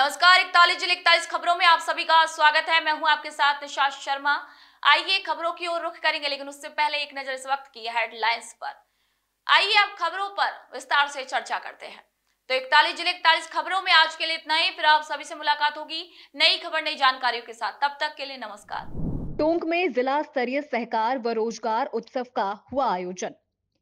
नमस्कार, 41 खबरों में आप सभी का स्वागत है। मैं हूं आपके साथ निशा शर्मा। आइए खबरों की ओर रुख करेंगे, लेकिन उससे पहले एक नजर इस वक्त की हेडलाइंस पर। आइए अब खबरों पर विस्तार से चर्चा करते हैं। तो 41 खबरों में आज के लिए इतना ही। फिर आप सभी से मुलाकात होगी नई खबर नई जानकारियों के साथ। तब तक के लिए नमस्कार। टोंक में जिला स्तरीय सहकार व रोजगार उत्सव का हुआ आयोजन।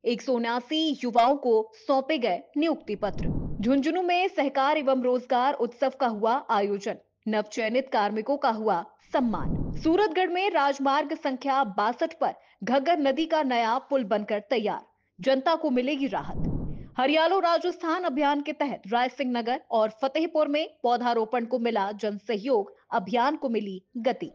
179 युवाओं को सौंपे गए नियुक्ति पत्र। झुंझुनू में सहकार एवं रोजगार उत्सव का हुआ आयोजन। नवचयनित कार्मिकों का हुआ सम्मान। सूरतगढ़ में राजमार्ग संख्या 62 पर घग्गर नदी का नया पुल बनकर तैयार, जनता को मिलेगी राहत। हरियालो राजस्थान अभियान के तहत रायसिंह नगर और फतेहपुर में पौधारोपण को मिला जन सहयोग, अभियान को मिली गति।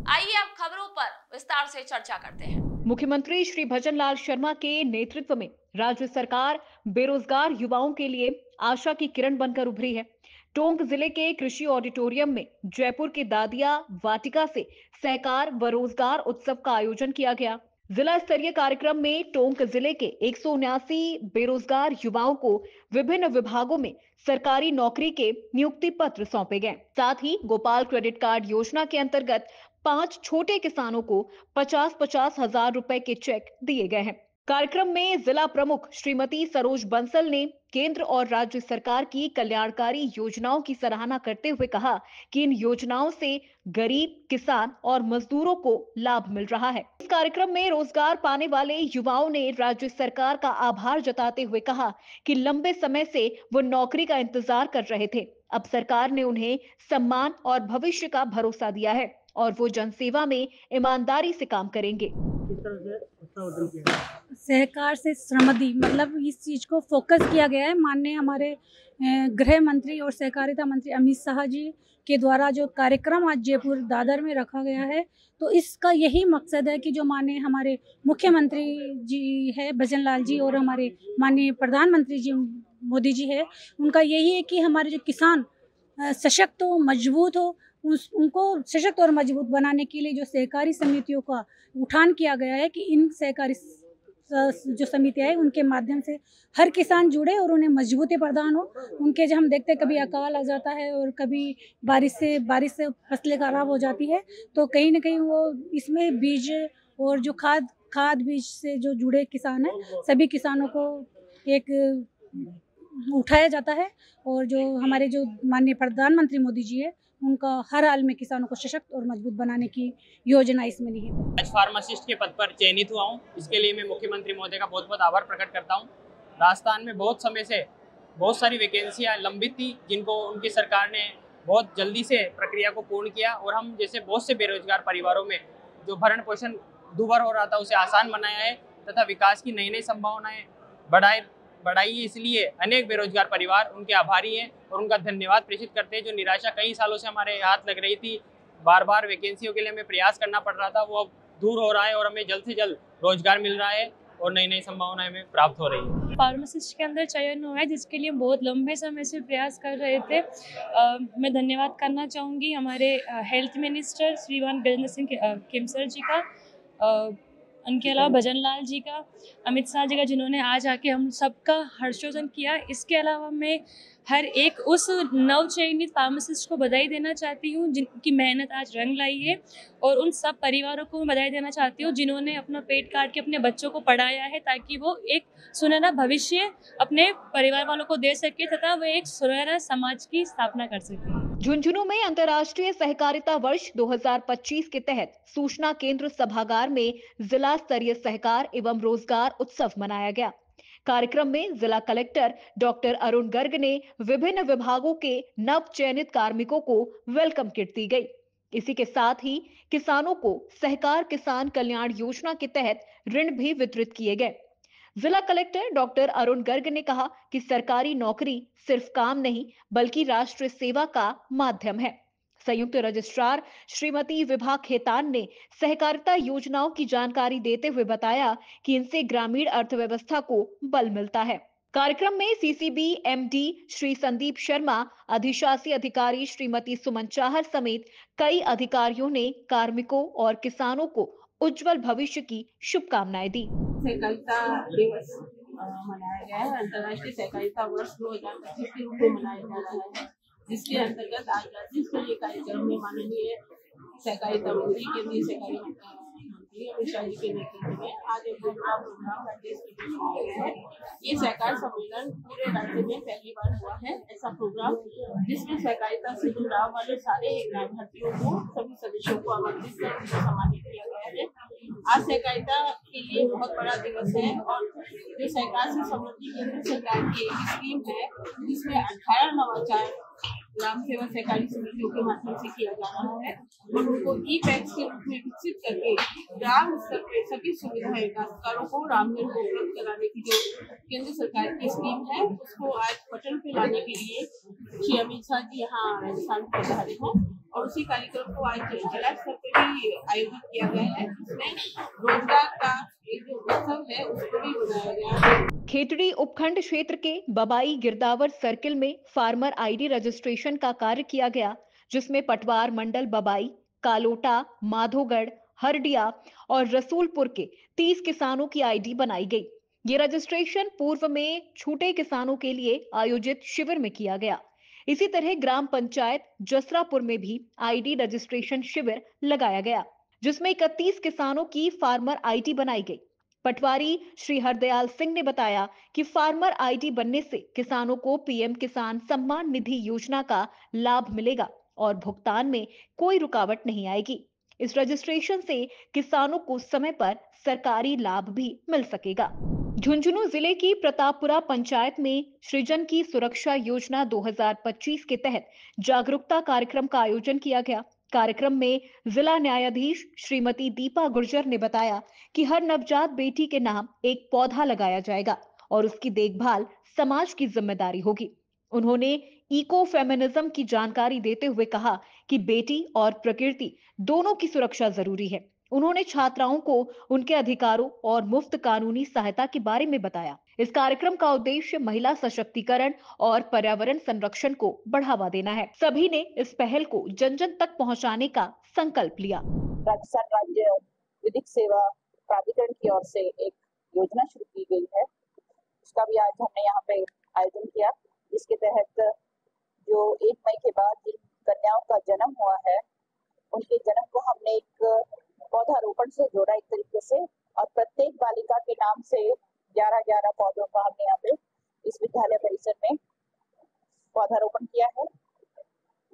आइए अब खबरों पर विस्तार से चर्चा करते हैं। मुख्यमंत्री श्री भजनलाल शर्मा के नेतृत्व में राज्य सरकार बेरोजगार युवाओं के लिए आशा की किरण बनकर उभरी है। टोंक जिले के कृषि ऑडिटोरियम में जयपुर के दादिया वाटिका से सहकार व रोजगार उत्सव का आयोजन किया गया। जिला स्तरीय कार्यक्रम में टोंक जिले के 179 बेरोजगार युवाओं को विभिन्न विभागों में सरकारी नौकरी के नियुक्ति पत्र सौंपे गए। साथ ही गोपाल क्रेडिट कार्ड योजना के अंतर्गत 5 छोटे किसानों को 50-50 हजार रुपए के चेक दिए गए हैं। कार्यक्रम में जिला प्रमुख श्रीमती सरोज बंसल ने केंद्र और राज्य सरकार की कल्याणकारी योजनाओं की सराहना करते हुए कहा कि इन योजनाओं से गरीब, किसान और मजदूरों को लाभ मिल रहा है। इस कार्यक्रम में रोजगार पाने वाले युवाओं ने राज्य सरकार का आभार जताते हुए कहा कि लंबे समय से वो नौकरी का इंतजार कर रहे थे। अब सरकार ने उन्हें सम्मान और भविष्य का भरोसा दिया है और वो जनसेवा में ईमानदारी से काम करेंगे। सहकार से समृद्धि मतलब इस चीज़ को फोकस किया गया है। माननीय हमारे गृह मंत्री और सहकारिता मंत्री अमित शाह जी के द्वारा जो कार्यक्रम आज जयपुर दादर में रखा गया है, तो इसका यही मकसद है कि जो माननीय हमारे मुख्यमंत्री जी है भजनलाल जी और हमारे माननीय प्रधानमंत्री जी मोदी जी है, उनका यही है कि हमारे जो किसान सशक्त हो, मजबूत हो, उनको सशक्त और मजबूत बनाने के लिए जो सहकारी समितियों का उठान किया गया है कि इन सहकारी जो समितियाँ हैं उनके माध्यम से हर किसान जुड़े और उन्हें मजबूती प्रदान हो। उनके जो हम देखते हैं कभी अकाल आ जाता है और कभी बारिश से फसलें खराब हो जाती है, तो कहीं ना कहीं वो इसमें बीज और जो खाद बीज से जो जुड़े किसान हैं सभी किसानों को एक उठाया जाता है। और जो हमारे जो माननीय प्रधानमंत्री मोदी जी है उनका हर हाल में किसानों को सशक्त और मजबूत बनाने की योजना इसमें निहित है। आज फार्मासिस्ट के पद पर चयनित हुआ हूँ, इसके लिए मैं मुख्यमंत्री महोदय का बहुत बहुत आभार प्रकट करता हूँ। राजस्थान में बहुत समय से बहुत सारी वैकेंसियाँ लंबित थी, जिनको उनकी सरकार ने बहुत जल्दी से प्रक्रिया को पूर्ण किया और हम जैसे बहुत से बेरोजगार परिवारों में जो भरण पोषण दुभर हो रहा था उसे आसान बनाया है तथा विकास की नई नई संभावनाएं बढ़ाई। इसलिए अनेक बेरोजगार परिवार उनके आभारी हैं और उनका धन्यवाद प्रेषित करते हैं। जो निराशा कई सालों से हमारे हाथ लग रही थी, बार बार वैकेंसियों के लिए हमें प्रयास करना पड़ रहा था, वो अब दूर हो रहा है और हमें जल्द से जल्द रोजगार मिल रहा है और नई नई संभावनाएं हमें प्राप्त हो रही है। फार्मासिस्ट के अंदर चयन हुआ है, जिसके लिए बहुत लंबे समय से प्रयास कर रहे थे। मैं धन्यवाद करना चाहूँगी हमारे हेल्थ मिनिस्टर श्रीमान गजेंद्र सिंह खिमसर जी का, उनके अलावा भजनलाल जी का, अमित शाह जी का, जिन्होंने आज आके हम सबका हर्षोल्लास किया। इसके अलावा मैं हर एक उस नवचयनित फार्मासिस्ट को बधाई देना चाहती हूँ जिनकी मेहनत आज रंग लाई है, और उन सब परिवारों को मैं बधाई देना चाहती हूँ जिन्होंने अपना पेट काट के अपने बच्चों को पढ़ाया है, ताकि वो एक सुनहरा भविष्य अपने परिवार वालों को दे सके तथा वो एक सुनहरा समाज की स्थापना कर सके। झुंझुनू में अंतर्राष्ट्रीय सहकारिता वर्ष 2025 के तहत सूचना केंद्र सभागार में जिला स्तरीय सहकार एवं रोजगार उत्सव मनाया गया। कार्यक्रम में जिला कलेक्टर डॉक्टर अरुण गर्ग ने विभिन्न विभागों के नव चयनित कार्मिकों को वेलकम किट दी गई। इसी के साथ ही किसानों को सहकार किसान कल्याण योजना के तहत ऋण भी वितरित किए गए। जिला कलेक्टर डॉक्टर अरुण गर्ग ने कहा कि सरकारी नौकरी सिर्फ काम नहीं बल्कि राष्ट्र सेवा का माध्यम है। संयुक्त रजिस्ट्रार श्रीमती विभा खेतान ने सहकारिता योजनाओं की जानकारी देते हुए बताया कि इनसे ग्रामीण अर्थव्यवस्था को बल मिलता है। कार्यक्रम में सीसीबी एमडी श्री संदीप शर्मा, अधिशासी अधिकारी श्रीमती सुमन चाहर समेत कई अधिकारियों ने कार्मिकों और किसानों को उज्जवल भविष्य की शुभकामनाएं दी। सहकारिता दिवस मनाया गया है। अंतर्राष्ट्रीय सहकारिता वर्ष 2025 के रूप में मनाया जा रहा है। जिसके अंतर्गत आज राज्य स्तरीय कार्यक्रम में माननीय सहकारिता मंत्री केंद्रीय सहकारी मंत्री अमित शाह जी के नेतृत्व में आज एक बड़ा प्रोग्राम राज्य स्तरीय शुरू किया है। ये सहकार सम्मेलन पूरे राज्य में पहली बार हुआ है। ऐसा प्रोग्राम जिसमें सहकारिता से जुड़ाव वाले सारे लाभार्थियों को, सभी सदस्यों को आमंत्रित कर उनको सम्मानित किया गया है। आज सहकारिता के लिए बहुत बड़ा दिवस है और जो सहकार से संबंधित केंद्र सरकार की एक स्कीम है जिसमें 18 नवाचार ग्राम सेवा सहकारी समितियों के माध्यम से किया जा रहा है और उनको ई-पैक्स के रूप में विकसित करके ग्राम स्तर पर सभी सुविधाएं काश्तकारों को रामगढ़ को उपलब्ध कराने की जो केंद्र सरकार की स्कीम है उसको आज पटल पे लाने के लिए श्री अमित शाह जी यहाँ राजस्थान पधारे हैं और उसी कार्यक्रम को आज जिला स्तर पर भी आयोजित किया गया है। इसमें रोजगार का एक जो उत्सव है उसको भी बनाया गया है। खेतड़ी उपखंड क्षेत्र के बबाई गिरदावर सर्किल में फार्मर आईडी रजिस्ट्रेशन का कार्य किया गया, जिसमें पटवार मंडल बबाई, कालोटा, माधोगढ़, हरडिया और रसूलपुर के 30 किसानों की आईडी बनाई गई। ये रजिस्ट्रेशन पूर्व में छूटे किसानों के लिए आयोजित शिविर में किया गया। इसी तरह ग्राम पंचायत जसरापुर में भी आईडी रजिस्ट्रेशन शिविर लगाया गया, जिसमें 31 किसानों की फार्मर आईडी बनाई गई। पटवारी श्री हरदयाल सिंह ने बताया कि फार्मर आईडी बनने से किसानों को पीएम किसान सम्मान निधि योजना का लाभ मिलेगा और भुगतान में कोई रुकावट नहीं आएगी। इस रजिस्ट्रेशन से किसानों को समय पर सरकारी लाभ भी मिल सकेगा। झुंझुनू जिले की प्रतापपुरा पंचायत में सृजन की सुरक्षा योजना 2025 के तहत जागरूकता कार्यक्रम का आयोजन किया गया। कार्यक्रम में जिला न्यायाधीश श्रीमती दीपा गुर्जर ने बताया कि हर नवजात बेटी के नाम एक पौधा लगाया जाएगा और उसकी देखभाल समाज की जिम्मेदारी होगी। उन्होंने इको फेमिनिज्म की जानकारी देते हुए कहा कि बेटी और प्रकृति दोनों की सुरक्षा जरूरी है। उन्होंने छात्राओं को उनके अधिकारों और मुफ्त कानूनी सहायता के बारे में बताया। इस कार्यक्रम का उद्देश्य महिला सशक्तिकरण और पर्यावरण संरक्षण को बढ़ावा देना है। सभी ने इस पहल को जन जन तक पहुंचाने का संकल्प लिया। राजस्थान राज्य विधिक सेवा प्राधिकरण की ओर से एक योजना शुरू की गई है, उसका भी आज हमने यहाँ पे आयोजन किया, जिसके तहत जो 1 मई के बाद जिन कन्याओं का जन्म हुआ है उनके जन्म को हमने एक पौधारोपण से जोड़ा एक तरीके से, और प्रत्येक बालिका के नाम से 11 पौधों का हमने यहाँ पे इस विद्यालय परिसर में पौधारोपण किया है।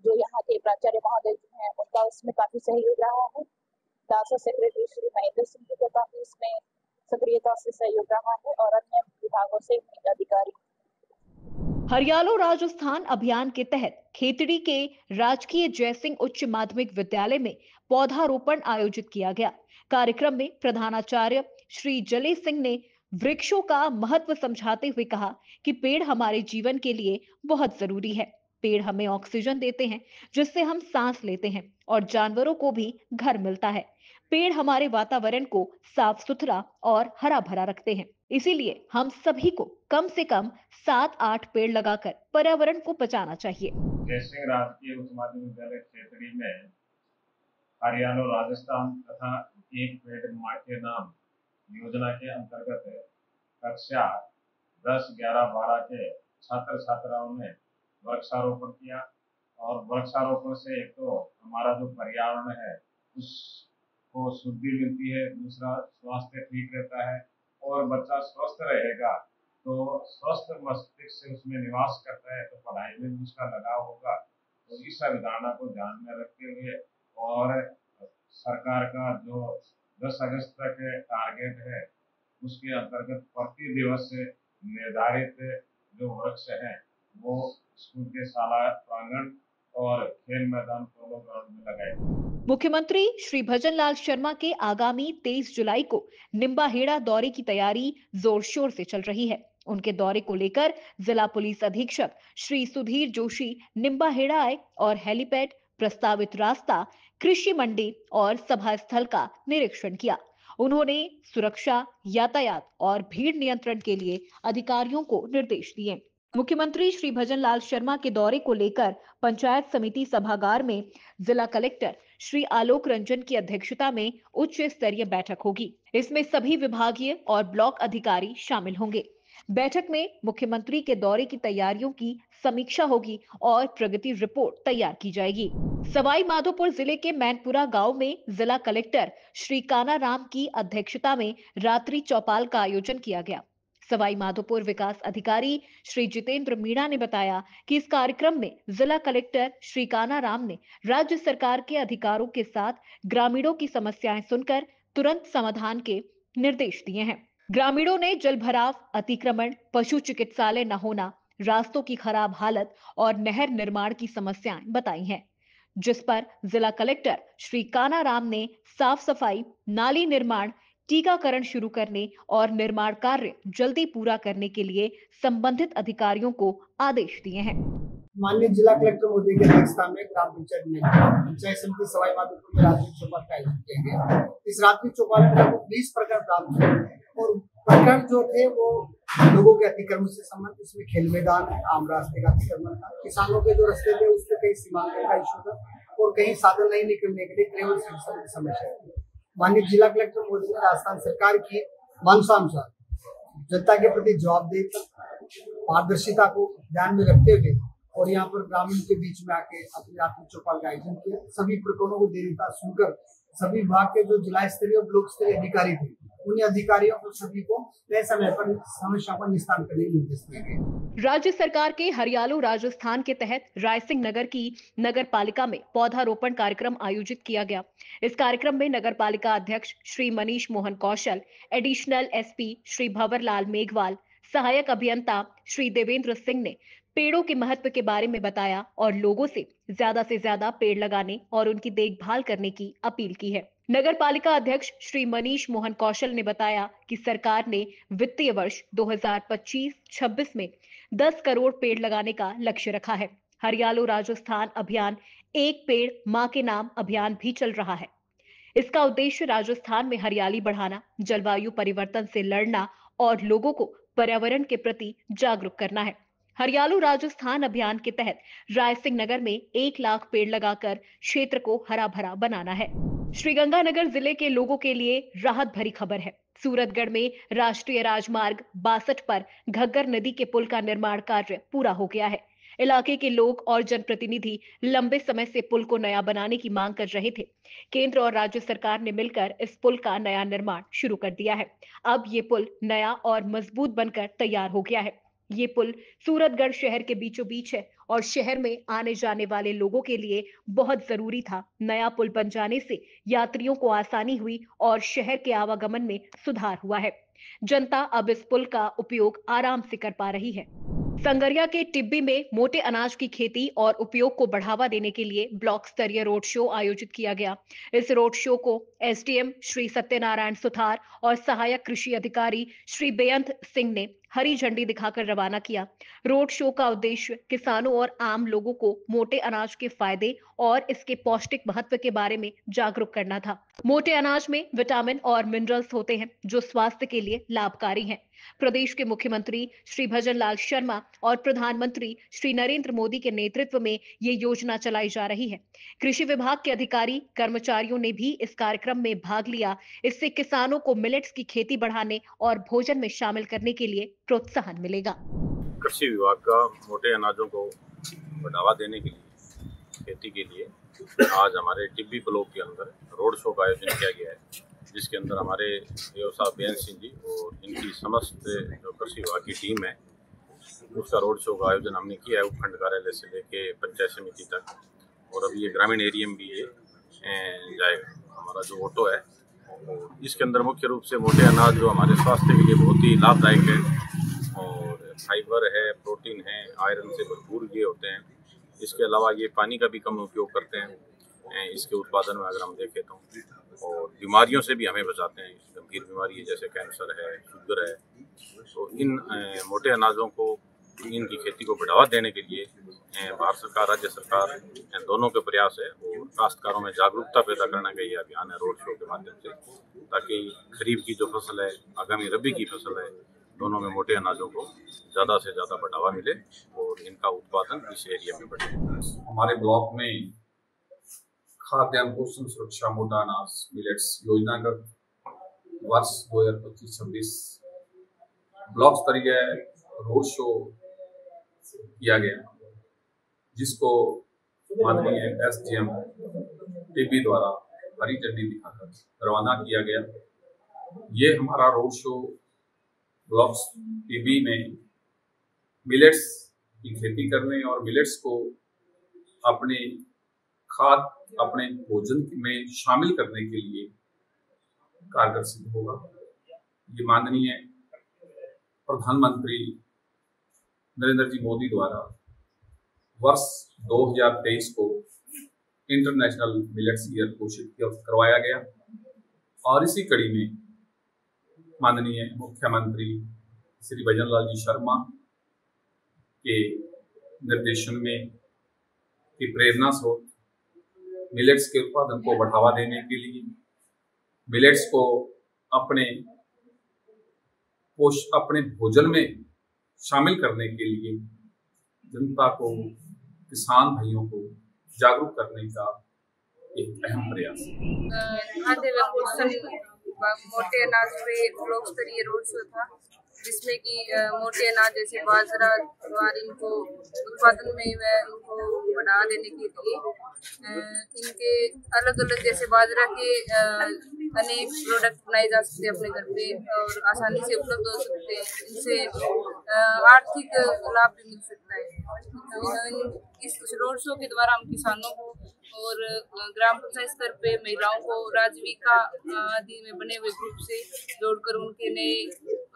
जो यहाँ के प्राचार्य महोदय जी हैं उनका उसमें काफी सहयोग रहा है। दासा सेक्रेटरी श्री महेंद्र सिंह जी का काफी इसमें सक्रियता से सहयोग रहा है और अन्य विभागों से अधिकारी। हरियालो राजस्थान अभियान के तहत खेतड़ी के राजकीय जयसिंह उच्च माध्यमिक विद्यालय में पौधारोपण आयोजित किया गया। कार्यक्रम में प्रधानाचार्य श्री जले सिंह ने वृक्षों का महत्व समझाते हुए कहा कि पेड़ हमारे जीवन के लिए बहुत जरूरी है। पेड़ हमें ऑक्सीजन देते हैं, जिससे हम सांस लेते हैं और जानवरों को भी घर मिलता है। पेड़ हमारे वातावरण को साफ सुथरा और हरा भरा रखते हैं। इसीलिए हम सभी को कम से कम 7-8 पेड़ लगाकर पर्यावरण को बचाना चाहिए। जयसिंह राजकीय उच्च माध्यमिक विद्यालय खेतड़ी में हरियाणा राजस्थान तथा एक पेड़ माँ के नाम योजना के अंतर्गत कक्षा 10, 11, 12 के छात्र छात्राओं ने वृक्षारोपण किया। और वृक्षारोपण से एक तो हमारा जो पर्यावरण है उसको शुद्धि मिलती है, दूसरा स्वास्थ्य ठीक रहता है और बच्चा स्वस्थ रहेगा तो स्वस्थ मस्तिष्क से उसमें निवास करता है तो पढ़ाई में भी उसका लगाव होगा। तो इस अवधारणा को ध्यान में रखते हुए और सरकार का जो 10 अगस्त तक टारगेट है उसके अंतर्गत प्रति दिवस निर्धारित जो वृक्ष हैं वो स्कूल के शाला प्रांगण और खेल मैदान पोलो ग्राउंड में लगाए। मुख्यमंत्री श्री भजन लाल शर्मा के आगामी 23 जुलाई को निम्बाहेड़ा दौरे की तैयारी जोर शोर से चल रही है। उनके दौरे को लेकर जिला पुलिस अधीक्षक श्री सुधीर जोशी निम्बाहेड़ा आए और हेलीपैड, प्रस्तावित रास्ता, कृषि मंडी और सभा स्थल का निरीक्षण किया। उन्होंने सुरक्षा, यातायात और भीड़ नियंत्रण के लिए अधिकारियों को निर्देश दिए। मुख्यमंत्री श्री भजन लाल शर्मा के दौरे को लेकर पंचायत समिति सभागार में जिला कलेक्टर श्री आलोक रंजन की अध्यक्षता में उच्च स्तरीय बैठक होगी। इसमें सभी विभागीय और ब्लॉक अधिकारी शामिल होंगे। बैठक में मुख्यमंत्री के दौरे की तैयारियों की समीक्षा होगी और प्रगति रिपोर्ट तैयार की जाएगी। सवाई माधोपुर जिले के मैनपुरा गांव में जिला कलेक्टर श्री काना राम की अध्यक्षता में रात्रि चौपाल का आयोजन किया गया। सवाई माधोपुर विकास अधिकारी श्री जितेंद्र मीणा ने बताया कि इस कार्यक्रम में जिला कलेक्टर श्री काना राम ने राज्य सरकार के अधिकारियों के साथ ग्रामीणों की समस्याएं सुनकर तुरंत समाधान के निर्देश दिए हैं। ग्रामीणों ने जल भराव, अतिक्रमण, पशु चिकित्सालय न होना, रास्तों की खराब हालत और नहर निर्माण की समस्याएं बताई हैं, जिस पर जिला कलेक्टर श्री काना राम ने साफ सफाई, नाली निर्माण, टीकाकरण शुरू करने और निर्माण कार्य जल्दी पूरा करने के लिए संबंधित अधिकारियों को आदेश दिए हैं। माननीय जिला कलेक्टर मोदी की अध्यक्षता में ग्राम पंचायत में पंचायत समिति सवाई माधोपुर में रात्रि चौपाल का आयोजन किया गया। इस रात्रि चौपाल में लगभग 20 प्रकरण प्राप्त हुए और प्रकरण जो थे वो लोगों के अतिक्रमण से संबंधित, इसमें खेल मैदान है, आम रास्ते का अतिक्रमण था, किसानों के जो रास्ते थे उसमें कई सीमांकन का इशू था और कहीं साधन नहीं निकलने के लिए ट्रेवल की समस्या थी। माननीय जिला कलेक्टर मोदी ने राजस्थान सरकार की मंशानुसार जनता के प्रति जवाबदेही, पारदर्शिता को ध्यान में रखते हुए और यहाँ पर ग्रामीण के बीच में आके अपनी रात्रि चौपाल का आयोजन किया। सभी प्रकरणों को देरीता सुनकर सभी विभाग के जो जिला स्तरीय और ब्लॉक स्तरीय अधिकारी थे, उन अधिकारियों को सभी को तय समय पर समस्या पर निस्तारण करने के निर्देश दिए गए। राज्य सरकार के हरियालो राजस्थान के तहत रायसिंह नगर की नगर पालिका में पौधारोपण कार्यक्रम आयोजित किया गया। इस कार्यक्रम में नगर पालिका अध्यक्ष श्री मनीष मोहन कौशल, एडिशनल एसपी श्री भंवरलाल मेघवाल, सहायक अभियंता श्री देवेंद्र सिंह ने पेड़ों के महत्व के बारे में बताया और लोगों से ज्यादा पेड़ लगाने और उनकी देखभाल करने की अपील की है। नगर पालिका अध्यक्ष श्री मनीष मोहन कौशल ने बताया कि सरकार ने वित्तीय वर्ष 2025-26 में 10 करोड़ पेड़ लगाने का लक्ष्य रखा है। हरियालो राजस्थान अभियान एक पेड़ मां के नाम अभियान भी चल रहा है। इसका उद्देश्य राजस्थान में हरियाली बढ़ाना, जलवायु परिवर्तन से लड़ना और लोगों को पर्यावरण के प्रति जागरूक करना है। हरियालो राजस्थान अभियान के तहत रायसिंह नगर में 1 लाख पेड़ लगाकर क्षेत्र को हरा भरा बनाना है। श्रीगंगानगर जिले के लोगों के लिए राहत भरी खबर है। सूरतगढ़ में राष्ट्रीय राजमार्ग 62 पर घग्गर नदी के पुल का निर्माण कार्य पूरा हो गया है। इलाके के लोग और जनप्रतिनिधि लंबे समय से पुल को नया बनाने की मांग कर रहे थे। केंद्र और राज्य सरकार ने मिलकर इस पुल का नया निर्माण शुरू कर दिया है। अब ये पुल नया और मजबूत बनकर तैयार हो गया है। ये पुल सूरतगढ़ शहर के बीचों बीच है और शहर में आने जाने वाले लोगों के लिए बहुत जरूरी था। नया पुल बन जाने से यात्रियों को आसानी हुई और शहर के आवागमन में सुधार हुआ है। जनता अब इस पुल का उपयोग आराम से कर पा रही है। संगरिया के टिब्बी में मोटे अनाज की खेती और उपयोग को बढ़ावा देने के लिए ब्लॉक स्तरीय रोड शो आयोजित किया गया। इस रोड शो को एसडीएम श्री सत्यनारायण सुथार और सहायक कृषि अधिकारी श्री बेअंत सिंह ने हरी झंडी दिखाकर रवाना किया। रोड शो का उद्देश्य किसानों और आम लोगों को मोटे अनाज के फायदे और इसके पौष्टिक महत्व के बारे में जागरूक करना था। मोटे अनाज में विटामिन और मिनरल्स होते हैं जो स्वास्थ्य के लिए लाभकारी हैं। प्रदेश के मुख्यमंत्री श्री भजनलाल शर्मा और प्रधानमंत्री श्री नरेंद्र मोदी के नेतृत्व में ये योजना चलाई जा रही है। कृषि विभाग के अधिकारी कर्मचारियों ने भी इस कार्यक्रम में भाग लिया। इससे किसानों को मिलेट्स की खेती बढ़ाने और भोजन में शामिल करने के लिए प्रोत्साहन मिलेगा। कृषि विभाग का मोटे अनाजों को बढ़ावा देने के लिए, खेती के लिए आज हमारे टिब्बी ब्लॉक के अंदर रोड शो का आयोजन किया गया है, जिसके अंदर हमारे व्यवसाय बेअंत सिंह जी और इनकी समस्त जो कृषि विभाग की टीम है उसका रोड शो का आयोजन हमने किया है, उपखंड कार्यालय से लेके पंचायत समिति तक। और अभी ये ग्रामीण एरिया में भी ये जाएगा हमारा जो ऑटो है। इसके अंदर मुख्य रूप से मोटे अनाज जो हमारे स्वास्थ्य के लिए बहुत ही लाभदायक है और फाइबर है, प्रोटीन है, आयरन से भरपूर ये होते हैं। इसके अलावा ये पानी का भी कम उपयोग करते हैं। इसके उत्पादन में अगर हम देखें तो और बीमारियों से भी हमें बचाते हैं। गंभीर बीमारी है जैसे कैंसर है, शुगर है। तो इन मोटे अनाजों को, इनकी खेती को बढ़ावा देने के लिए भारत सरकार, राज्य सरकार दोनों के प्रयास है और काश्तकारों में जागरूकता पैदा करने का ये अभियान है रोड शो के माध्यम से, ताकि खरीफ की जो फसल है, आगामी रबी की फसल है, दोनों में मोटे अनाजों को ज़्यादा से ज़्यादा बढ़ावा मिले और इनका उत्पादन इस एरिया में बढ़े। हमारे ब्लॉक में खाद्यान्न पोषण सुरक्षा मोटा अनाज मिलेट्स योजना का वर्ष 2025-26 ब्लॉक स्तरीय रोड शो किया गया, जिसको माननीय SDM टीबी द्वारा हरी झंडी दिखाकर रवाना किया गया। ये हमारा रोड शो ब्लॉक टीबी में मिलेट्स की खेती करने और मिलेट्स को अपने अपने भोजन में शामिल करने के लिए कारगर सिद्ध होगा। ये माननीय प्रधानमंत्री नरेंद्र जी मोदी द्वारा वर्ष 2023 को इंटरनेशनल मिलेट्स ईयर घोषित करवाया गया और इसी कड़ी में माननीय मुख्यमंत्री श्री भजन लाल जी शर्मा के निर्देशन में की प्रेरणा स्रोत मिलेट्स के उत्पादन को बढ़ावा देने के लिए, मिलेट्स को अपने भोजन में शामिल करने के लिए जनता को, किसान भाइयों को जागरूक करने का एक अहम प्रयास है। खाद्य व पोषण मोटे अनाज पे ब्लॉक स्तरीय रोड शो था, जिसमें कि मोटे अनाज जैसे बाजरा, ज्वार, इनको उत्पादन में व उनको बढ़ावा देने के लिए इनके अलग अलग जैसे बाजरा के अनेक प्रोडक्ट बनाए जा सकते हैं अपने घर पे और आसानी से उपलब्ध हो सकते हैं। इनसे आर्थिक लाभ भी मिल सकता है। इस रोड शो के द्वारा हम किसानों को और ग्राम पंचायत स्तर पे महिलाओं को राजविका आदि में बने हुए ग्रुप से जोड़कर उनके नए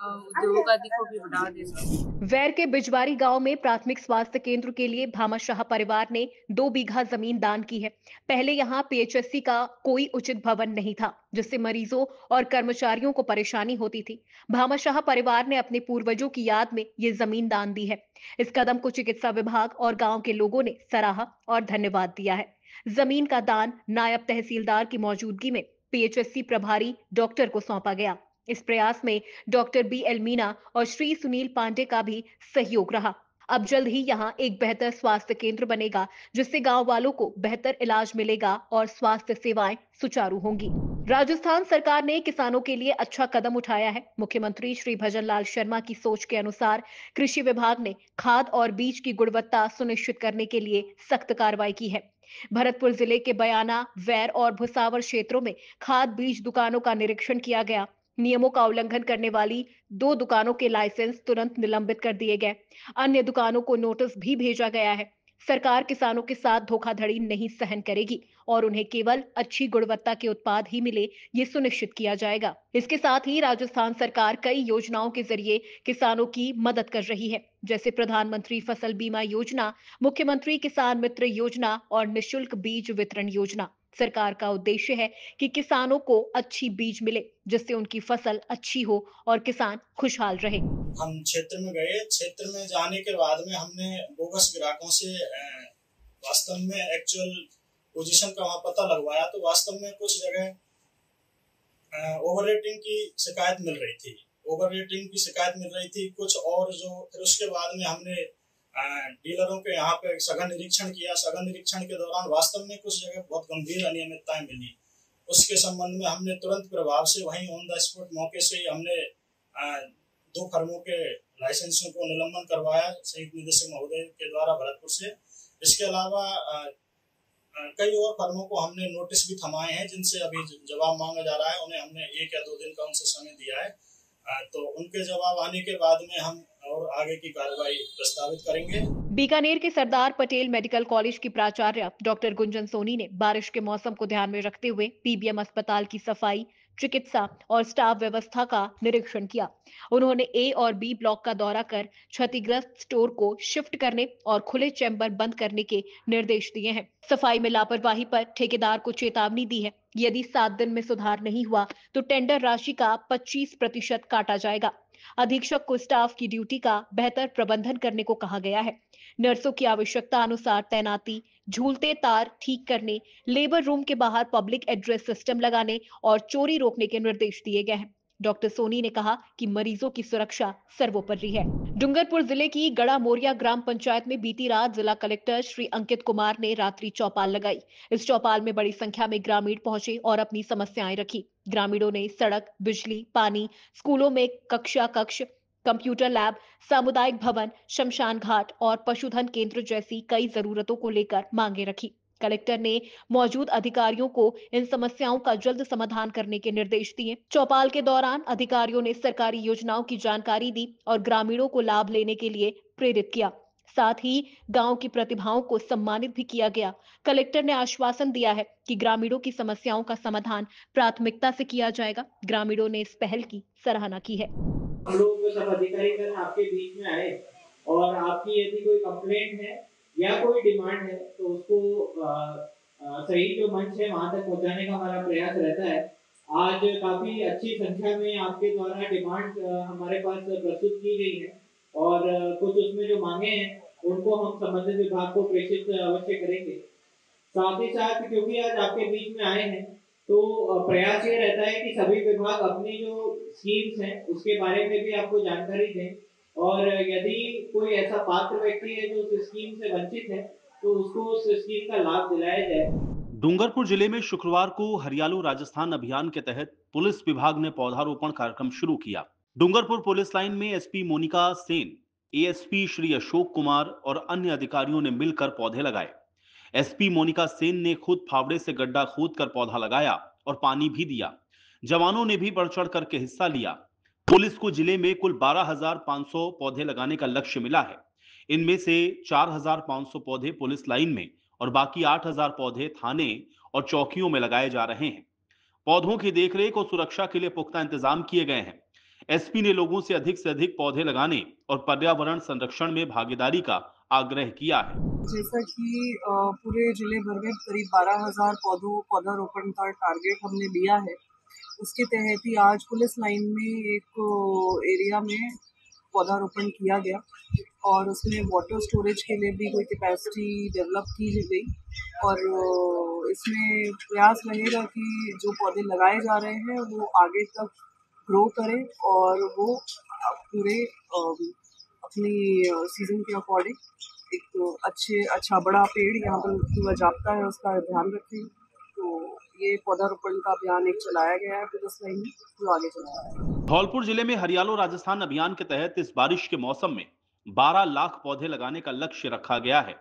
उद्योग आदि को भी बढ़ावा दे सकते हैं। वैर के बिजवारी गांव में प्राथमिक स्वास्थ्य केंद्र के लिए भामाशाह परिवार ने 2 बीघा जमीन दान की है। पहले यहां PHSC का कोई उचित भवन नहीं था, जिससे मरीजों और कर्मचारियों को परेशानी होती थी। भामाशाह परिवार ने अपने पूर्वजों की याद में ये जमीन दान दी है। इस कदम को चिकित्सा विभाग और गांव के लोगों ने सराहा और धन्यवाद दिया है। जमीन का दान नायब तहसीलदार की मौजूदगी में PHSC प्रभारी डॉक्टर को सौंपा गया। इस प्रयास में डॉक्टर BL मीना और श्री सुनील पांडे का भी सहयोग रहा। अब जल्द ही यहां एक बेहतर स्वास्थ्य केंद्र बनेगा, जिससे गांव वालों को बेहतर इलाज मिलेगा और स्वास्थ्य सेवाएं सुचारू होंगी। राजस्थान सरकार ने किसानों के लिए अच्छा कदम उठाया है। मुख्यमंत्री श्री भजन लाल शर्मा की सोच के अनुसार कृषि विभाग ने खाद और बीज की गुणवत्ता सुनिश्चित करने के लिए सख्त कार्रवाई की है। भरतपुर जिले के बयाना, वैर और भुसावर क्षेत्रों में खाद बीज दुकानों का निरीक्षण किया गया। नियमों का उल्लंघन करने वाली 2 दुकानों के लाइसेंस तुरंत निलंबित कर दिए गए। अन्य दुकानों को नोटिस भी भेजा गया है। सरकार किसानों के साथ धोखाधड़ी नहीं सहन करेगी और उन्हें केवल अच्छी गुणवत्ता के उत्पाद ही मिले, ये सुनिश्चित किया जाएगा। इसके साथ ही राजस्थान सरकार कई योजनाओं के जरिए किसानों की मदद कर रही है, जैसे प्रधानमंत्री फसल बीमा योजना, मुख्यमंत्री किसान मित्र योजना और निःशुल्क बीज वितरण योजना। सरकार का उद्देश्य है कि किसानों को अच्छी बीज मिले, जिससे उनकी फसल अच्छी हो और किसान खुशहाल रहे। हम क्षेत्र में गए, क्षेत्र में जाने के बाद में हमने बोगस ग्राहकों से वास्तव में एक्चुअल पोजीशन का वहाँ पता लगवाया, तो वास्तव में कुछ जगह ओवर रेटिंग की शिकायत मिल रही थी, कुछ और जो फिर उसके बाद में हमने डीलरों के यहाँ पे सघन निरीक्षण किया। सघन निरीक्षण के दौरान वास्तव में कुछ जगह बहुत गंभीर अनियमितताएं मिली। उसके संबंध में हमने तुरंत प्रभाव से वहीं ऑन द स्पॉट मौके से ही हमने 2 फर्मों के लाइसेंसों को निलंबन करवाया संयुक्त निदेशक महोदय के द्वारा भरतपुर से। इसके अलावा कई और फर्मों को हमने नोटिस भी थमाए हैं, जिनसे अभी जवाब मांगा जा रहा है। उन्हें हमने 1 या 2 दिन का उनसे समय दिया है, तो उनके जवाब आने के बाद में हम और आगे की कार्रवाई प्रस्तावित करेंगे। बीकानेर के सरदार पटेल मेडिकल कॉलेज की प्राचार्य डॉक्टर गुंजन सोनी ने बारिश के मौसम को ध्यान में रखते हुए PBM अस्पताल की सफाई, चिकित्सा और स्टाफ व्यवस्था का निरीक्षण किया। उन्होंने A और B ब्लॉक का दौरा कर क्षतिग्रस्त स्टोर को शिफ्ट करने और खुले चैम्बर बंद करने के निर्देश दिए हैं। सफाई में लापरवाही पर ठेकेदार को चेतावनी दी है। यदि 7 दिन में सुधार नहीं हुआ तो टेंडर राशि का 25% काटा जाएगा। अधीक्षक को स्टाफ की ड्यूटी का बेहतर प्रबंधन करने को कहा गया है। नर्सों की आवश्यकता अनुसार तैनाती, झूलते तार ठीक करने, लेबर रूम के बाहर पब्लिक एड्रेस सिस्टम लगाने और चोरी रोकने के निर्देश दिए गए हैं। डॉक्टर सोनी ने कहा कि मरीजों की सुरक्षा सर्वोपरि है। डूंगरपुर जिले की गड़ा मोरिया ग्राम पंचायत में बीती रात जिला कलेक्टर श्री अंकित कुमार ने रात्रि चौपाल लगाई। इस चौपाल में बड़ी संख्या में ग्रामीण पहुंचे और अपनी समस्याएं रखी। ग्रामीणों ने सड़क, बिजली, पानी, स्कूलों में कक्ष, कंप्यूटर लैब, सामुदायिक भवन, शमशान घाट और पशुधन केंद्र जैसी कई जरूरतों को लेकर मांगे रखी। कलेक्टर ने मौजूद अधिकारियों को इन समस्याओं का जल्द समाधान करने के निर्देश दिए। चौपाल के दौरान अधिकारियों ने सरकारी योजनाओं की जानकारी दी और ग्रामीणों को लाभ लेने के लिए प्रेरित किया। साथ ही गांव की प्रतिभाओं को सम्मानित भी किया गया। कलेक्टर ने आश्वासन दिया है कि ग्रामीणों की समस्याओं का समाधान प्राथमिकता से किया जाएगा। ग्रामीणों ने इस पहल की सराहना की है। हम लोग सब अधिकारी आपके बीच में आए और आपकी यदि कोई कंप्लेंट है या कोई डिमांड है तो उसको सही जो मंच है वहां तक पहुंचाने का हमारा प्रयास रहता है। आज काफी अच्छी संख्या में आपके द्वारा डिमांड हमारे पास प्रस्तुत की गई है और कुछ उसमें जो मांगे हैं उनको हम संबंधित विभाग को प्रेषित अवश्य करेंगे। साथ ही साथ क्योंकि आज आपके बीच में आए हैं तो प्रयास ये रहता है कि सभी विभाग अपनी जो स्कीम्स हैं उसके बारे में भी आपको जानकारी दें और यदि कोई ऐसा पात्र व्यक्ति है जो उस स्कीम से वंचित है तो उसको उस स्कीम का लाभ दिलाया जाए। डूंगरपुर जिले में शुक्रवार को हरियालो राजस्थान अभियान के तहत पुलिस विभाग ने पौधारोपण कार्यक्रम शुरू किया। डूंगरपुर पुलिस लाइन में एसपी मोनिका सेन, एएसपी श्री अशोक कुमार और अन्य अधिकारियों ने मिलकर पौधे लगाए। एसपी मोनिका सेन ने खुद फावड़े से गड्ढा खोदकर पौधा लगाया और पानी भी दिया। जवानों ने भी बढ़ चढ़ करके हिस्सा लिया। पुलिस को जिले में कुल 12,500 पौधे लगाने का लक्ष्य मिला है। इनमें से 4,500 पौधे पुलिस लाइन में और बाकी 8,000 पौधे थाने और चौकियों में लगाए जा रहे हैं। पौधों की देखरेख और सुरक्षा के लिए पुख्ता इंतजाम किए गए हैं। एसपी ने लोगों से अधिक पौधे लगाने और पर्यावरण संरक्षण में भागीदारी का आग्रह किया है। जैसा कि पूरे जिले भर में करीब 12,000 पौधारोपण का टारगेट हमने लिया है, उसके तहत ही आज पुलिस लाइन में एक एरिया में पौधारोपण किया गया और उसमें वाटर स्टोरेज के लिए भी कोई कैपेसिटी डेवलप की गई और इसमें प्रयास रहेगा कि जो पौधे लगाए जा रहे हैं वो आगे तक ग्रो करें और वो पूरे अपनी सीजन के अकॉर्डिंग एक अच्छा बड़ा पेड़ यहाँ पर पूरा जापता है उसका ध्यान रखें। तो ये पौधारोपण का अभियान एक चलाया गया है पुलिस लाइन में, जो आगे चला रहा है। धौलपुर जिले में हरियालो राजस्थान अभियान के तहत इस बारिश के मौसम में 12 लाख पौधे लगाने का लक्ष्य रखा गया है।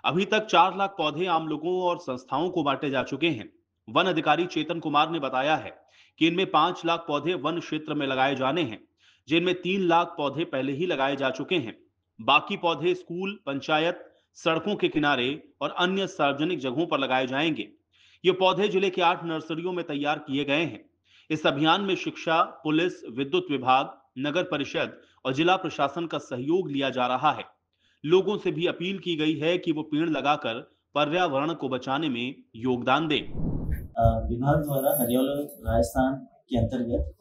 अभी तक 4 लाख पौधे आम लोगों और संस्थाओं को बांटे जा चुके हैं। वन अधिकारी चेतन कुमार ने बताया है कि इनमें 5 लाख पौधे वन क्षेत्र में लगाए जाने हैं, जिनमें 3 लाख पौधे पहले ही लगाए जा चुके हैं। बाकी पौधे स्कूल, पंचायत, सड़कों के किनारे और अन्य सार्वजनिक जगहों पर लगाए जाएंगे। ये पौधे जिले के 8 नर्सरियों में तैयार किए गए हैं। इस अभियान में शिक्षा, पुलिस, विद्युत विभाग, नगर परिषद और जिला प्रशासन का सहयोग लिया जा रहा है। लोगों से भी अपील की गई है कि वो पेड़ लगाकर पर्यावरण को बचाने में योगदान दें। विभाग द्वारा हरियालो राजस्थान के अंतर्गत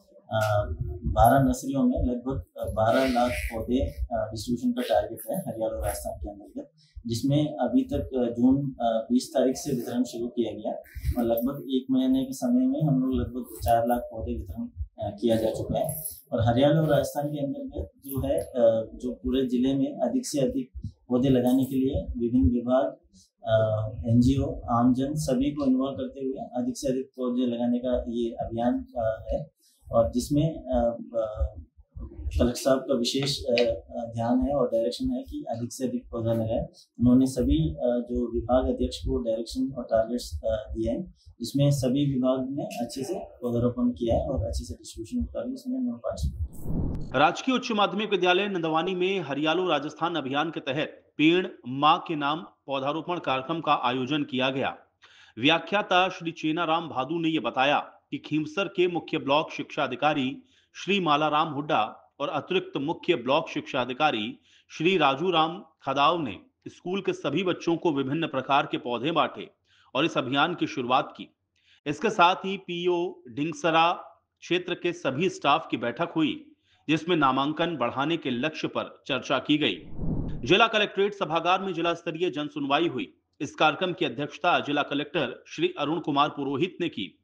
12 नर्सरियों में लगभग 12 लाख पौधे डिस्ट्रीब्यूशन का टारगेट है हरियालो राजस्थान के अंतर्गत, जिसमें अभी तक जून 20 तारीख से वितरण शुरू किया गया और लगभग 1 महीने के समय में हम लोग लगभग 4 लाख पौधे वितरण किया जा चुका है। और हरियालो राजस्थान के अंतर्गत जो है जो पूरे जिले में अधिक से अधिक पौधे लगाने के लिए विभिन्न विभाग, NGO, आमजन सभी को इन्वॉल्व करते हुए अधिक से अधिक पौधे लगाने का ये अभियान है और जिसमें कलेक्टर साहब का विशेष ध्यान है और डायरेक्शन है कि अधिक से अधिक पौधा लगाए। उन्होंने सभी जो विभाग अध्यक्ष को डायरेक्शन और टारगेट्स दिए हैं, जिसमें सभी विभाग ने अच्छे से पौधारोपण किया है और अच्छे से डिस्ट्रीब्यूशन कर इसमें। राजकीय उच्च माध्यमिक विद्यालय नंदवानी में हरियालो राजस्थान अभियान के तहत पेड़ मां के नाम पौधारोपण कार्यक्रम का आयोजन किया गया। व्याख्याता श्री चेनाराम भादू ने यह बताया कि खीमसर के मुख्य ब्लॉक शिक्षा अधिकारी श्री मालाराम हुड्डा और अतिरिक्त मुख्य ब्लॉक शिक्षा अधिकारी श्री राजू राम खदाव ने स्कूल के सभी बच्चों को विभिन्न प्रकार के पौधे बांटे और इस अभियान की शुरुआत की। इसके साथ ही पीओ ढिंगसरा क्षेत्र के सभी स्टाफ की बैठक हुई, जिसमें नामांकन बढ़ाने के लक्ष्य पर चर्चा की गई। जिला कलेक्ट्रेट सभागार में जिला स्तरीय जन सुनवाई हुई। इस कार्यक्रम की अध्यक्षता जिला कलेक्टर श्री अरुण कुमार पुरोहित ने की।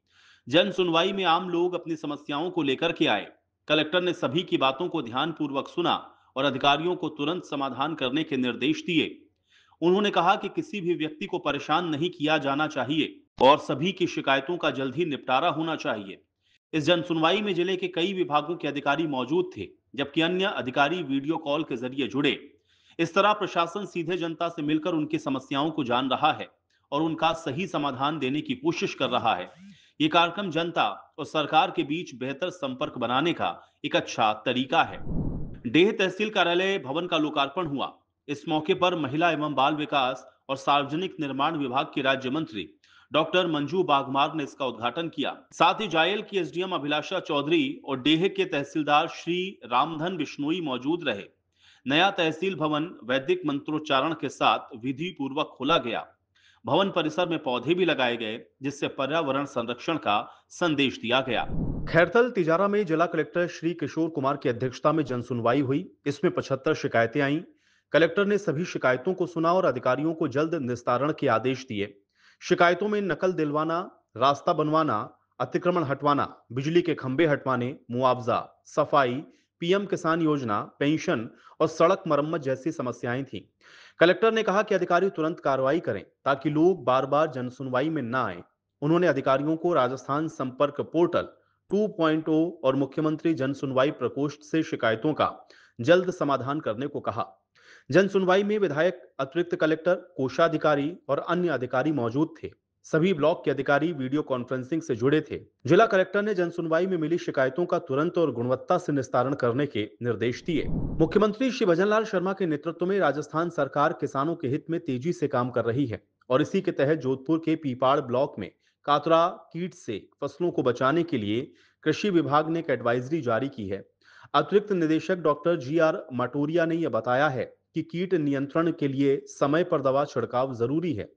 जन सुनवाई में आम लोग अपनी समस्याओं को लेकर के आए। कलेक्टर ने सभी की बातों को ध्यानपूर्वक सुना और अधिकारियों को तुरंत समाधान करने के निर्देश दिए। उन्होंने कहा कि किसी भी व्यक्ति को परेशान नहीं किया जाना चाहिए और सभी की शिकायतों का जल्द ही निपटारा होना चाहिए। इस जन सुनवाई में जिले के कई विभागों के अधिकारी मौजूद थे। जबकि अन्य अधिकारी वीडियो कॉल के जरिए जुड़े। इस तरह प्रशासन सीधे जनता से मिलकर उनकी समस्याओं को जान रहा है और उनका सही समाधान देने की कोशिश कर रहा है। ये कार्यक्रम जनता और सरकार के बीच बेहतर संपर्क बनाने का एक अच्छा तरीका है। डेह तहसील कार्यालय भवन का लोकार्पण हुआ। इस मौके पर महिला एवं बाल विकास और सार्वजनिक निर्माण विभाग की राज्य मंत्री डॉक्टर मंजू बागमार ने इसका उद्घाटन किया। साथ ही जायल की एसडीएम अभिलाषा चौधरी और डेह के तहसीलदार श्री रामधन बिश्नोई मौजूद रहे। नया तहसील भवन वैदिक मंत्रोच्चारण के साथ विधि पूर्वक खोला गया। भवन परिसर में पौधे भी लगाए गए, जिससे पर्यावरण संरक्षण का संदेश दिया गया। खैरथल तिजारा में जिला कलेक्टर श्री किशोर कुमार की अध्यक्षता में जनसुनवाई हुई। इसमें 75 शिकायतें आईं। कलेक्टर ने सभी शिकायतों को सुना और अधिकारियों को जल्द निस्तारण के आदेश दिए। शिकायतों में नकल दिलवाना, रास्ता बनवाना, अतिक्रमण हटवाना, बिजली के खंभे हटवाने, मुआवजा, सफाई, पीएम किसान योजना, पेंशन और सड़क मरम्मत जैसी समस्याएं थीं। कलेक्टर ने कहा कि अधिकारी तुरंत कार्रवाई करें ताकि लोग बार बार जनसुनवाई में न आए। उन्होंने अधिकारियों को राजस्थान संपर्क पोर्टल 2.0 और मुख्यमंत्री जनसुनवाई प्रकोष्ठ से शिकायतों का जल्द समाधान करने को कहा। जनसुनवाई में विधायक, अतिरिक्त कलेक्टर, कोषाधिकारी और अन्य अधिकारी मौजूद थे। सभी ब्लॉक के अधिकारी वीडियो कॉन्फ्रेंसिंग से जुड़े थे। जिला कलेक्टर ने जनसुनवाई में मिली शिकायतों का तुरंत और गुणवत्ता से निस्तारण करने के निर्देश दिए। मुख्यमंत्री श्री भजनलाल शर्मा के नेतृत्व में राजस्थान सरकार किसानों के हित में तेजी से काम कर रही है और इसी के तहत जोधपुर के पीपाड़ ब्लॉक में कातरा कीट से फसलों को बचाने के लिए कृषि विभाग ने एक एडवाइजरी जारी की है। अतिरिक्त निदेशक डॉक्टर GR मटोरिया ने यह बताया है कि कीट नियंत्रण के लिए समय पर दवा छिड़काव जरूरी है।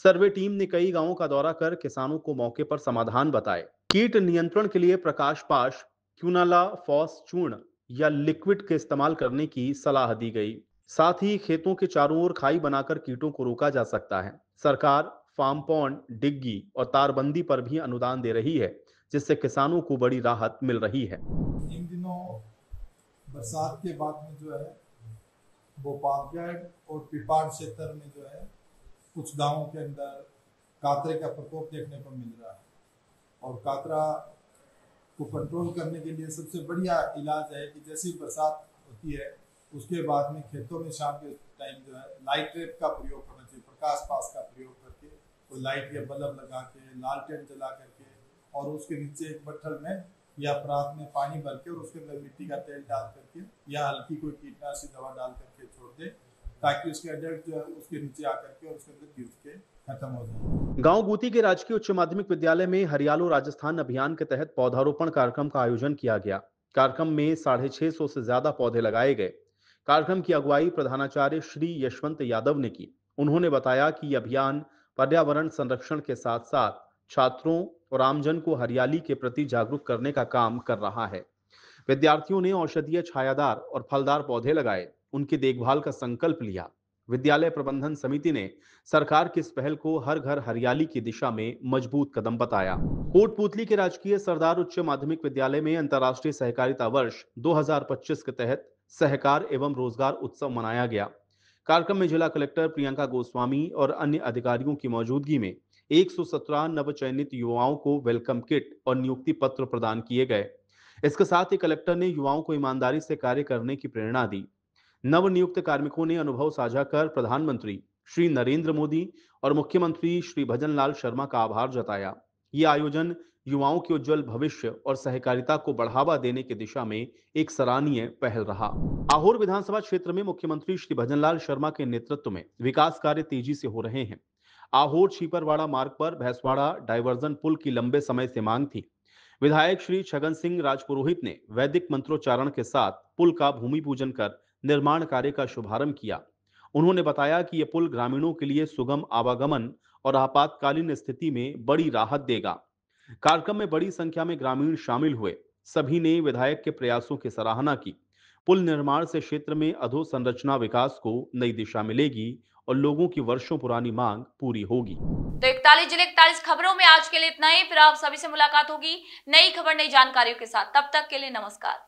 सर्वे टीम ने कई गांवों का दौरा कर किसानों को मौके पर समाधान बताए। कीट नियंत्रण के लिए प्रकाश पाश, क्यूनाला फॉस चूर्ण या लिक्विड के इस्तेमाल करने की सलाह दी गई। साथ ही खेतों के चारों ओर खाई बनाकर कीटों को रोका जा सकता है। सरकार फार्म पॉन्ड, डिग्गी और तारबंदी पर भी अनुदान दे रही है, जिससे किसानों को बड़ी राहत मिल रही है। इन दिनों बरसात के बाद में जो है भोपालगढ़ और पिपाड़ क्षेत्र में जो है कुछ गांवों के अंदर कातरे का प्रकोप देखने को मिल रहा है और कातरा को कंट्रोल करने के लिए सबसे बढ़िया इलाज है कि जैसी बरसात होती है उसके बाद में खेतों में शाम के टाइम जो है नाइट्रेट का प्रयोग करना चाहिए। प्रकाश पास का प्रयोग करके कोई लाइट या बल्ब लगा के, लालटेन जला करके और उसके नीचे एक बट्ठल में या परात में पानी भर के और उसके अंदर मिट्टी का तेल डाल करके या हल्की कोई कीटनाशी दवा डाल करके छोड़ दे ताकि उसके अडल्ट जो है उसके नीचे आकर के और उसके अंदर गिर के खत्म हो जाए। गांव गुती के राजकीय उच्च माध्यमिक विद्यालय में हरियालो राजस्थान अभियान के तहत पौधारोपण कार्यक्रम का आयोजन किया गया। कार्यक्रम में 650 से ज्यादा पौधे लगाए गए। कार्यक्रम की अगुवाई प्रधानाचार्य श्री यशवंत यादव ने की। उन्होंने बताया कि यह अभियान पर्यावरण संरक्षण के साथ साथ छात्रों और आमजन को हरियाली के प्रति जागरूक करने का काम कर रहा है। विद्यार्थियों ने औषधीय, छायादार और फलदार पौधे लगाए, उनकी देखभाल का संकल्प लिया। विद्यालय प्रबंधन समिति ने सरकार की इस पहल को हर घर हरियाली की दिशा में मजबूत कदम बताया। कोटपूतली के राजकीय सरदार उच्च माध्यमिक विद्यालय में अंतर्राष्ट्रीय सहकारिता वर्ष 2025 के तहत सहकार एवं रोजगार उत्सव मनाया गया। कार्यक्रम में जिला कलेक्टर प्रियंका गोस्वामी और अन्य अधिकारियों की मौजूदगी में 117 नवचयनित युवाओं को वेलकम किट और नियुक्ति पत्र प्रदान किए गए। इसके साथ ही कलेक्टर ने युवाओं को ईमानदारी से कार्य करने की प्रेरणा दी। नवनियुक्त कार्मिकों ने अनुभव साझा कर प्रधानमंत्री श्री नरेंद्र मोदी और मुख्यमंत्री श्री भजनलाल शर्मा का आभार जताया। ये आयोजन युवाओं के उज्जवल भविष्य और सहकारिता को बढ़ावा देने की दिशा में एक सराहनीय पहल रहा। आहोर विधानसभा क्षेत्र में मुख्यमंत्री श्री भजनलाल शर्मा के नेतृत्व में विकास कार्य तेजी से हो रहे हैं। आहोर छीपरवाड़ा मार्ग पर भैंसवाड़ा डायवर्जन पुल की लंबे समय से मांग थी। विधायक श्री छगन सिंह राजपुरोहित ने वैदिक मंत्रोच्चारण के साथ पुल का भूमि पूजन कर निर्माण कार्य का शुभारंभ किया। उन्होंने बताया कि यह पुल ग्रामीणों के लिए सुगम आवागमन और आपातकालीन स्थिति में बड़ी राहत देगा। कार्यक्रम में बड़ी संख्या में ग्रामीण शामिल हुए। सभी ने विधायक के प्रयासों की सराहना की। पुल निर्माण से क्षेत्र में अधोसंरचना विकास को नई दिशा मिलेगी और लोगों की वर्षों पुरानी मांग पूरी होगी। तो 41 जिले 41 खबरों में आज के लिए इतना ही। फिर आप सभी से मुलाकात होगी नई खबर, नई जानकारियों के साथ। तब तक के लिए नमस्कार।